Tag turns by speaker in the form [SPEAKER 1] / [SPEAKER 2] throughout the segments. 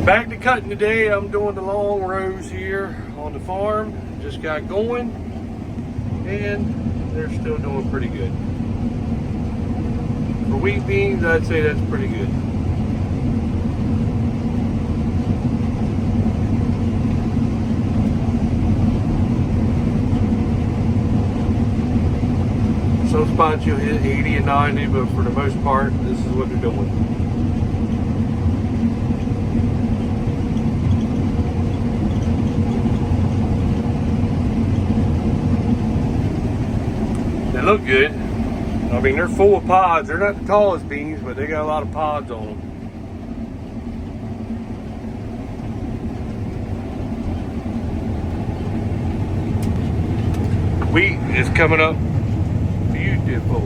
[SPEAKER 1] Back to cutting today. I'm doing the long rows here on the farm. Just got going and they're still doing pretty good. For wheat beans, I'd say that's pretty good. Some spots you'll hit 80 and 90, but for the most part, this is what they're doing. They look good. I mean, they're full of pods. They're not the tallest beans, but they got a lot of pods on them. Wheat is coming up beautiful.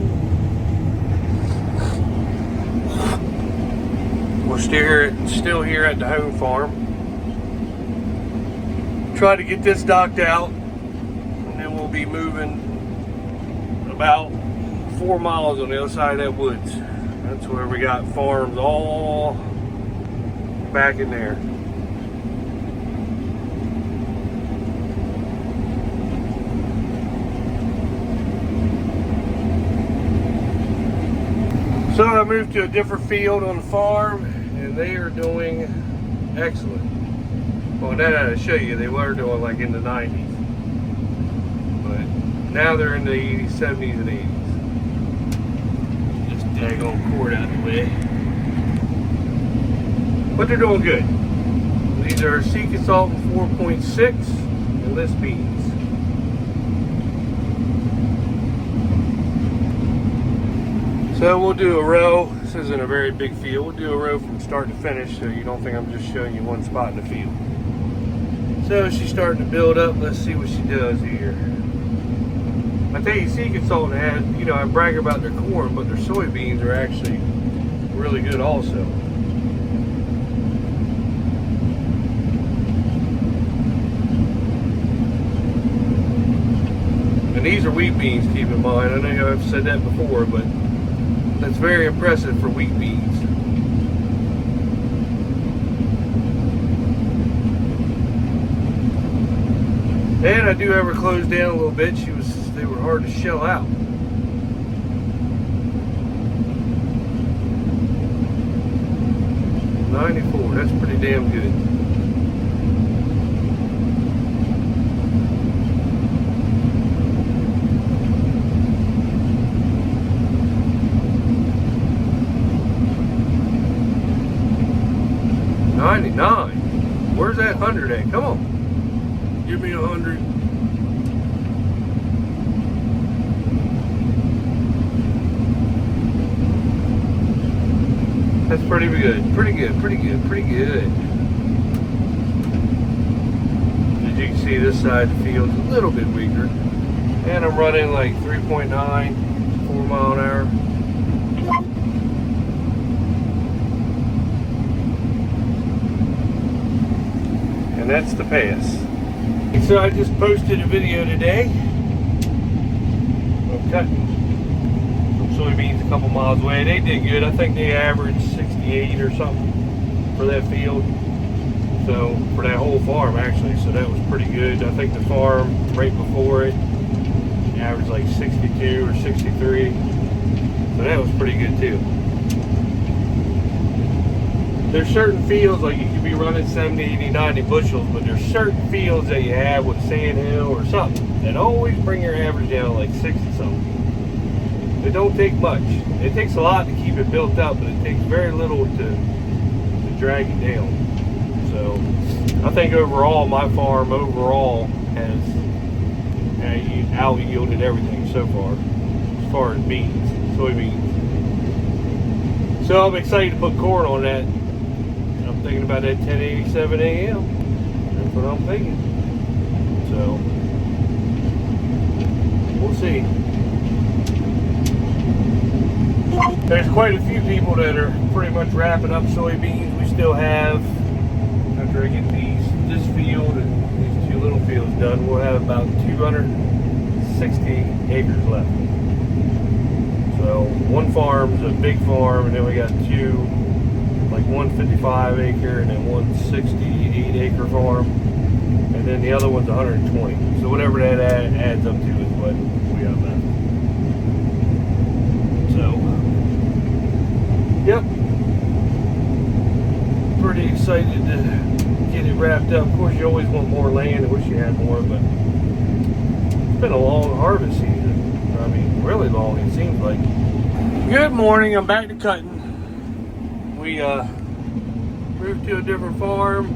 [SPEAKER 1] We're still here at the home farm. Try to get this docked out, and then we'll be moving about 4 miles on the other side of that woods. That's where we got farms all back in there. So I moved to a different field on the farm, and they are doing excellent. Well, now that I show you, they were doing like in the 90s. But now they're in the 80s, 70s, and 80s. Just daggone cord out of the way. But they're doing good. These are Sea Consultant 4.6 and list beans. So we'll do a row. This isn't a very big field. We'll do a row from start to finish so you don't think I'm just showing you one spot in the field. So she's starting to build up. Let's see what she does here. I tell you, Sea Consultant has, I brag about their corn, but their soybeans are actually really good also. And these are wheat beans, keep in mind. I know I've said that before, but that's very impressive for wheat beans. And I do have her closed down a little bit. They were hard to shell out. $94, that's pretty damn good. $99. Where's that 100 at? Come on. Give me 100. That's pretty good. Pretty good. Pretty good. Pretty good. As you can see, this side of the field's a little bit weaker. And I'm running like 3.9, 4 mile an hour. And that's the pass. So I just posted a video today of cutting some soybeans a couple miles away. They did good. I think they averaged 68 or something for that field. So for that whole farm actually. So that was pretty good. I think the farm right before it averaged like 62 or 63. So that was pretty good too. There's certain fields like you could be running 70, 80, 90 bushels, but there's certain fields that you have with sand hill or something that always bring your average down like 60 something. It don't take much. It takes a lot to keep it built up, but it takes very little to drag it down. So I think overall, my farm has out yielded everything so far as beans, soybeans. So I'm excited to put corn on that. I'm thinking about that 10:87 a.m. That's what I'm thinking. So we'll see. There's quite a few people that are pretty much wrapping up soybeans. We still have, after I get this field and these two little fields done, we'll have about 260 acres left. So one farm's a big farm, and then we got two like one 55 acre and then one 68 acre farm, and then the other one's 120. So whatever that adds up to is what we got left. So, yep, pretty excited to get it wrapped up. Of course, you always want more land. I wish you had more, but it's been a long harvest season. I mean, really long, it seems like. Good morning, I'm back to cutting. We moved to a different farm.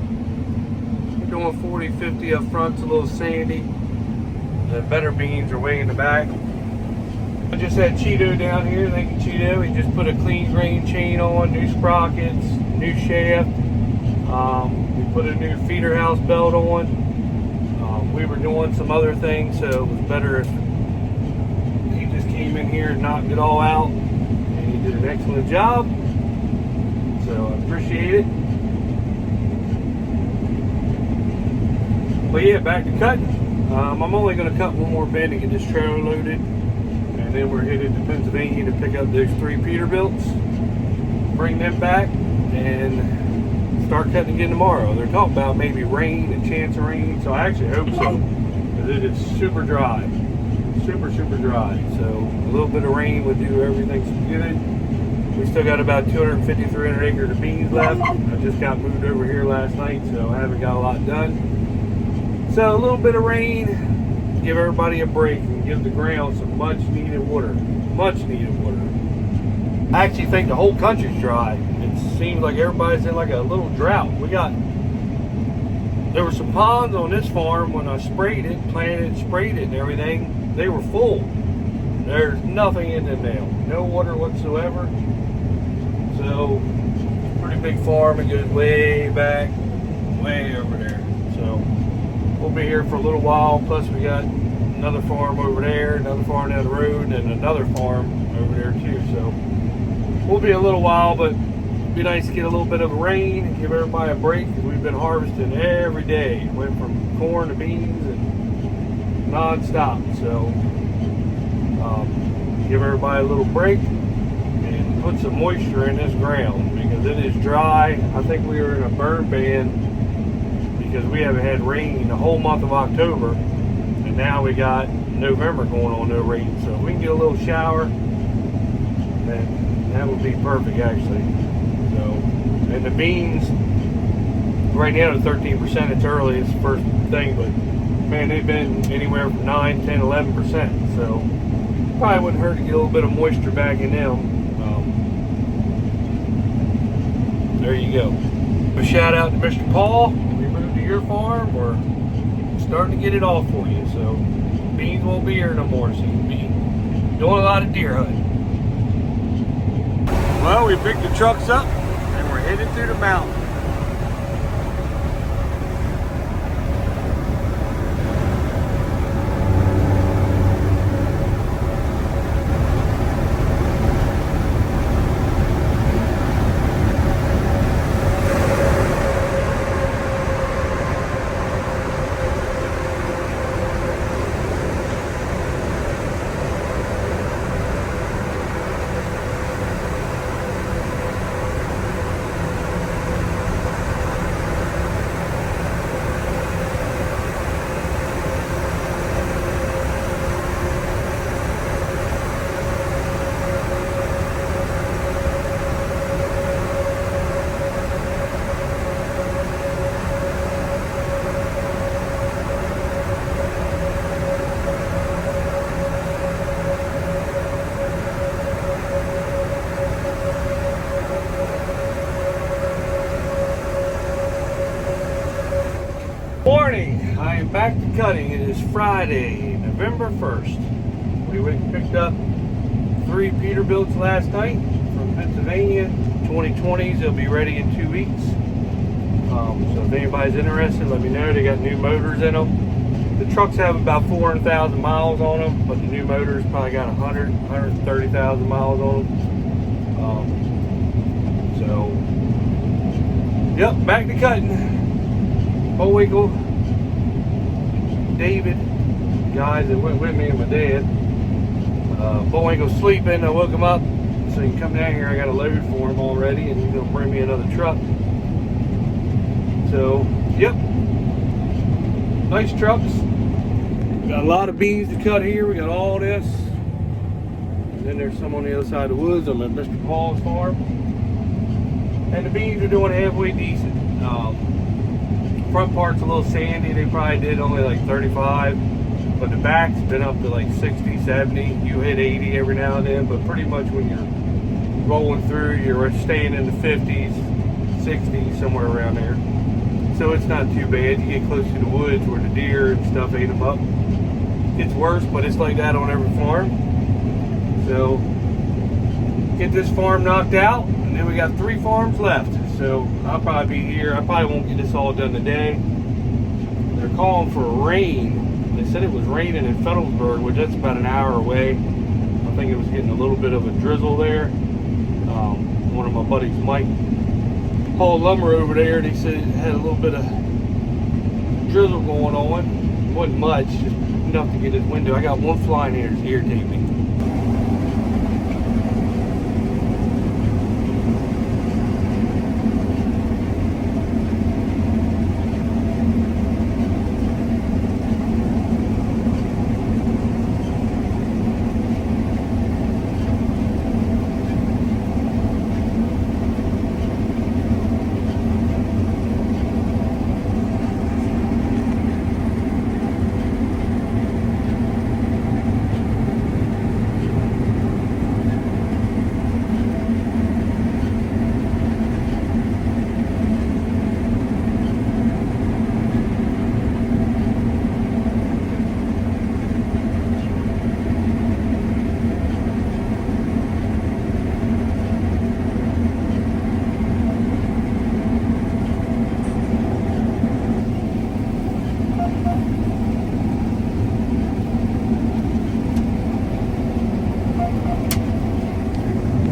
[SPEAKER 1] We're doing 40-50 up front. It's a little sandy. The better beans are way in the back. I just had Cheeto down here. Thank you, Cheeto. He just put a clean grain chain on, new sprockets, new shaft. We put a new feeder house belt on. We were doing some other things, so it was better if he just came in here and knocked it all out. And he did an excellent job. So I appreciate it. But yeah, back to cutting. I'm only going to cut one more bed to get this trailer loaded, and then we're headed to Pennsylvania to pick up those 3 Peterbilts, bring them back, and start cutting again tomorrow. They're talking about maybe rain, a chance of rain, so I actually hope so, because it is super dry, super dry. So a little bit of rain would do everything good. We still got about 250, 300 acres of beans left. I just got moved over here last night, so I haven't got a lot done. So a little bit of rain, give everybody a break and give the ground some much needed water. Much needed water. I actually think the whole country's dry. It seems like everybody's in like a little drought. There were some ponds on this farm when I sprayed it, planted, sprayed it and everything. They were full. There's nothing in them now. No water whatsoever. So, pretty big farm. It goes way back, way over there. So, we'll be here for a little while. Plus, we got another farm over there, another farm down the road, and another farm over there too. So, we'll be a little while, but it'd be nice to get a little bit of rain and give everybody a break, because we've been harvesting every day. Went from corn to beans and non-stop. So, give everybody a little break and put some moisture in this ground, because it is dry. I think we were in a burn ban because we haven't had rain the whole month of October, and now we got November going on, no rain. So if we can get a little shower, then that would be perfect actually. So, and the beans right now they're 13%. It's early, it's the first thing, but man, they've been anywhere from 9, 10, 11%. So probably wouldn't hurt to get a little bit of moisture back in them. There you go. A shout out to Mr. Paul. We moved to your farm. We're starting to get it all for you. So beans won't be here no more. So you'll be doing a lot of deer hunting. Well, we picked the trucks up and we're headed through the mountain. Morning, I am back to cutting. It is Friday, November 1st. We went and picked up 3 Peterbilts last night from Pennsylvania, 2020s. They'll be ready in 2 weeks. So if anybody's interested, let me know. They got new motors in them. The trucks have about 400,000 miles on them, but the new motors probably got 130,000 miles on them. Yep, back to cutting. Bullwinkle, David, guys that went with me and my dad. Bullwinkle's sleeping. I woke him up, so you can come down here. I got a load for him already, and he's gonna bring me another truck. So, yep, nice trucks. Got a lot of beans to cut here. We got all this, and then there's some on the other side of the woods. I'm at Mr. Paul's farm, and the beans are doing halfway decent. Front part's a little sandy. They probably did only like 35, but the back's been up to like 60, 70. You hit 80 every now and then, but pretty much when you're rolling through, you're staying in the 50s, 60s, somewhere around there. So it's not too bad. You get close to the woods where the deer and stuff ate them up. It's worse, but it's like that on every farm. So get this farm knocked out, and then we got 3 farms left. So I'll probably be here. I probably won't get this all done today. They're calling for rain. They said it was raining in Fettlesburg, which that's about an hour away. I think it was getting a little bit of a drizzle there. One of my buddies, Mike, hauled lumber over there, and he said it had a little bit of drizzle going on. It wasn't much, just enough to get his window. I got one fly in here that's irritating me.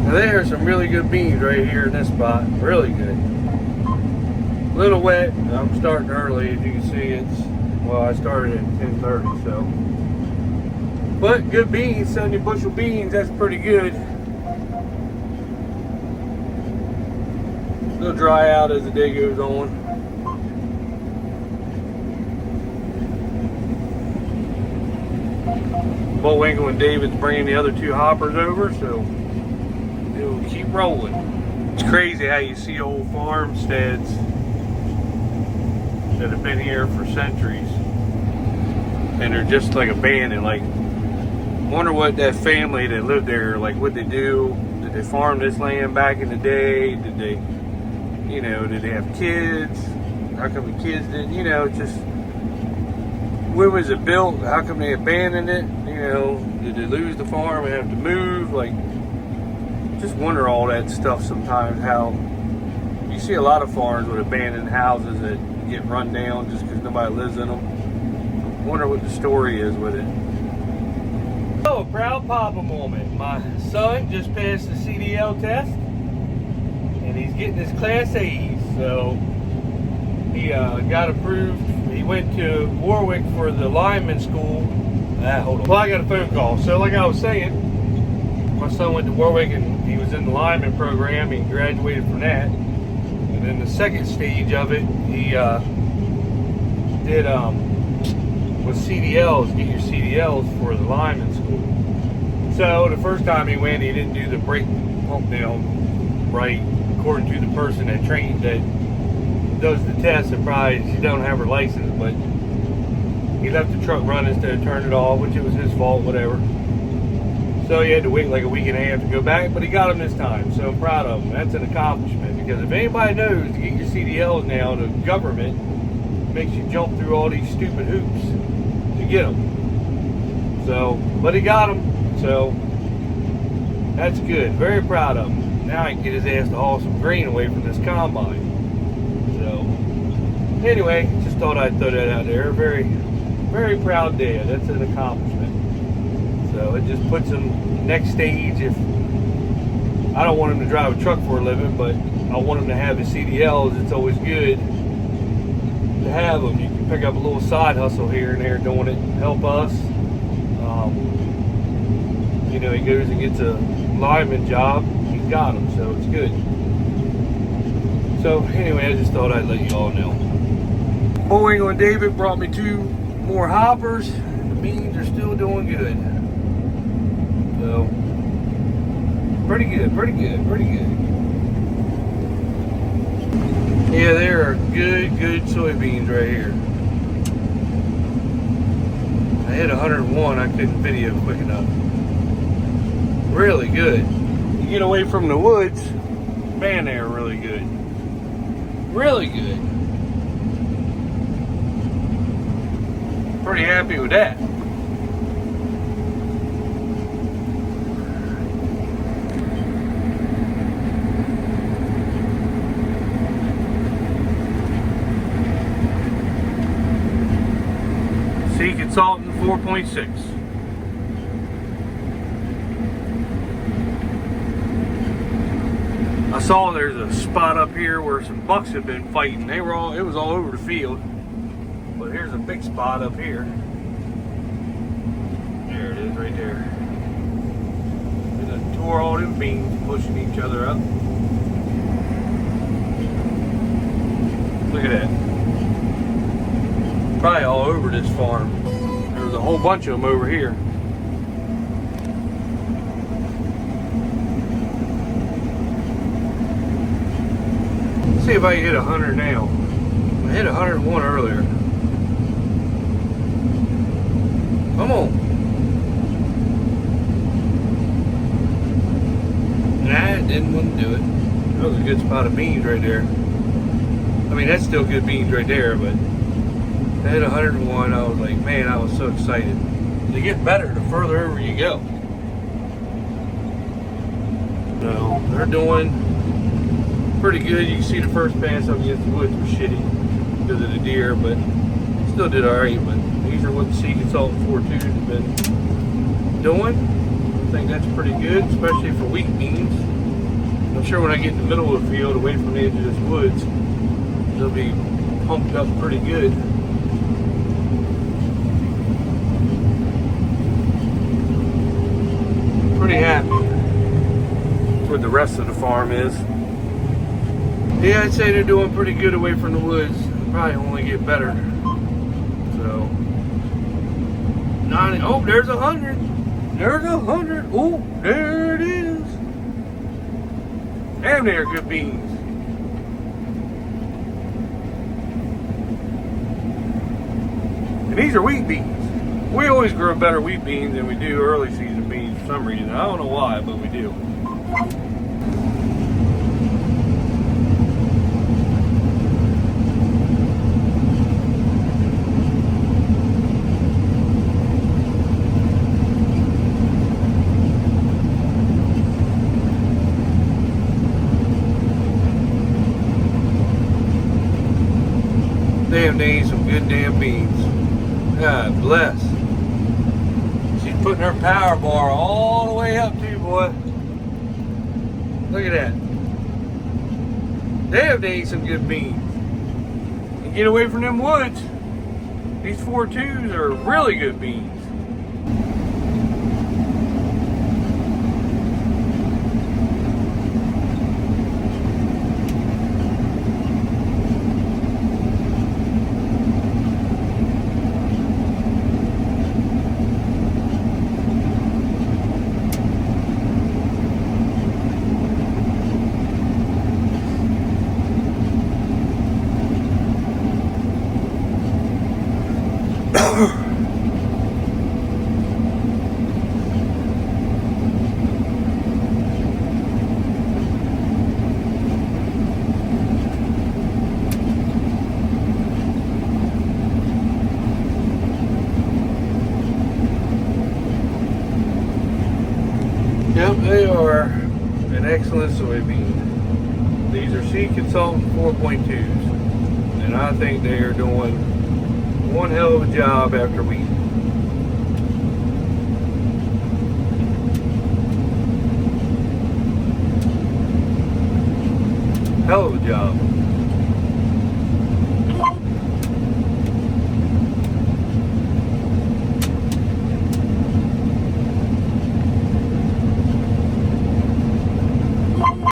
[SPEAKER 1] Now there's some really good beans right here in this spot. Really good. A little wet. I'm starting early, as you can see. Well, I started at 10:30, so. But good beans, 70 bushel beans, that's pretty good. It'll dry out as the day goes on. Bullwinkle and David's bringing the other 2 hoppers over, so it'll keep rolling. It's crazy how you see old farmsteads that have been here for centuries, and they're just like abandoned. Like, wonder what that family that lived there, like, what they do. Did they farm this land back in the day? Did they, you know, did they have kids? How come the kids didn't, you know, just, when was it built? How come they abandoned it? You know, did they lose the farm and have to move? Like, just wonder all that stuff sometimes, how you see a lot of farms with abandoned houses that get run down just because nobody lives in them. Wonder what the story is with it. Oh, a proud papa moment. My son just passed the CDL test, and he's getting his Class A's. So he got approved. He went to Warwick for the lineman school. Hold on. Well, I got a phone call. So like I was saying, my son went to Warwick and he was in the lineman program. He graduated from that. And then the second stage of it, he did with CDLs, get your CDLs for the lineman school. So the first time he went, he didn't do the brake pump down right, according to the person that does the test. And probably she don't have her license, but he left the truck running instead of turning it off, which it was his fault, whatever. So he had to wait like a week and a half to go back, but he got him this time, so I'm proud of him. That's an accomplishment, because if anybody knows, to get your CDLs now, the government makes you jump through all these stupid hoops to get them. So, but he got them, so that's good. Very proud of him. Now I can get his ass to haul some grain away from this combine. So, anyway, just thought I'd throw that out there. Very, very proud dad. That's an accomplishment. So it just puts him next stage. If I don't want him to drive a truck for a living, but I want him to have his CDLs. It's always good to have them. You can pick up a little side hustle here and there doing it, help us. You know, he goes and gets a lineman job, he's got them, so it's good. So anyway, I just thought I'd let you all know. Old England David brought me 2 more hoppers. The beans are still doing good. So pretty good, pretty good, pretty good. Yeah, there are good soybeans right here. I hit 101, I couldn't video quick enough. Really good. You get away from the woods, man, they're really good. Really good. Pretty happy with that. Sea Consultant 4.6. I saw there's a spot up here where some bucks have been fighting. It was all over the field. But here's a big spot up here. There it is right there. They done tore all them beans pushing each other up. Look at that. Probably all over this farm. There was a whole bunch of them over here. Let's see if I can hit 100 now. I hit 101 earlier. Come on. Nah, didn't want to do it. That was a good spot of beans right there. I mean, that's still good beans right there, but I hit 101. I was like, man, I was so excited. They get better the further over you go. No, they're doing pretty good. You can see the first pass up against the woods was shitty because of the deer, but still did alright. But these are what the Sea Consultant 4.2s have been doing. I think that's pretty good, especially for wheat beans. I'm sure when I get in the middle of the field, away from the edge of this woods, they'll be pumped up pretty good. Pretty happy with the rest of the farm is. Yeah, I'd say they're doing pretty good away from the woods. Probably only get better. So 90. Oh, there's 100. There's 100. Oh, there it is. Damn, they're good beans. And these are wheat beans. We always grow better wheat beans than we do early season beans for some reason. I don't know why, but we do. Damn, they ain't some good damn beans. God bless. She's putting her power bar all the way up too, boy. Look at that. Damn, they ain't some good beans. And get away from them woods. These 4.2s are really good beans. Yep, they are an excellent soybean. These are Sea Consultant 4.2s, and I think they are doing one hell of a job after wheat. Hell of a job.